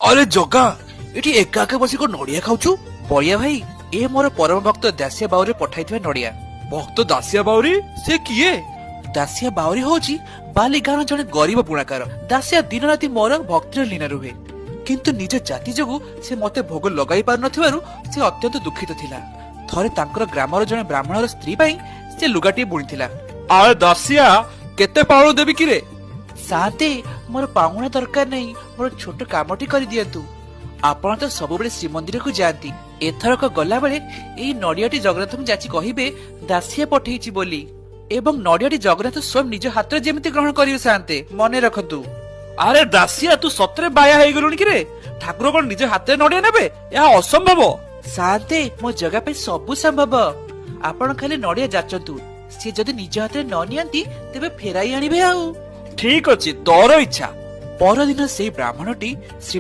अरे जगा एठी एका एका बसी को नड़िया खाउछु। बलिया भाई ए मोर परम भक्त दासिया बाउरी पठाइथिबा नड़िया। भक्त दासिया बाउरी से किए? दासिया बाउरी होची बाली गाँव जने गरीब बुणाकार। दासिया दिन राति मोर भक्तिर लीन रुहे, किंतु निज जाति जोगु से मते भोग लगाई पार नथिबारु से अत्यंत दुखित थिला। थरे तांकर ग्रामर जने ब्राह्मणर स्त्री पई से लुगाटी बुणिथिला। आए दासिया केते पाउण देबी किरे? साते मोर पाउणा दरकार नहीं, मोर छोट कामटी कर दियंतु। आपण तो सब बेले श्रीमंदिर को जाती, एथरक गला बेले एई नडियाटी जगन्नाथ जाची कहिबे दासिया पठेइची बोली, एवं नडियाटी जगन्नाथ स्वयं निज हाथ रे जेमिति ग्रहण करिवे। शांते मने रखतु। अरे दासिया तू सतरे बाया हेई गलुनी किरे? ठाकुर कोन निज हाथ रे नडिया नेबे? या असंभव। शांते मो जगह पे सब संभव। आपण खाली नडिया जाचंतु, से जदि निज हाथ रे न नियंती तेबे फेराई आनिबे। आउ ठीक अछि, तोर इच्छा। परदिन से ब्राह्मणटी श्री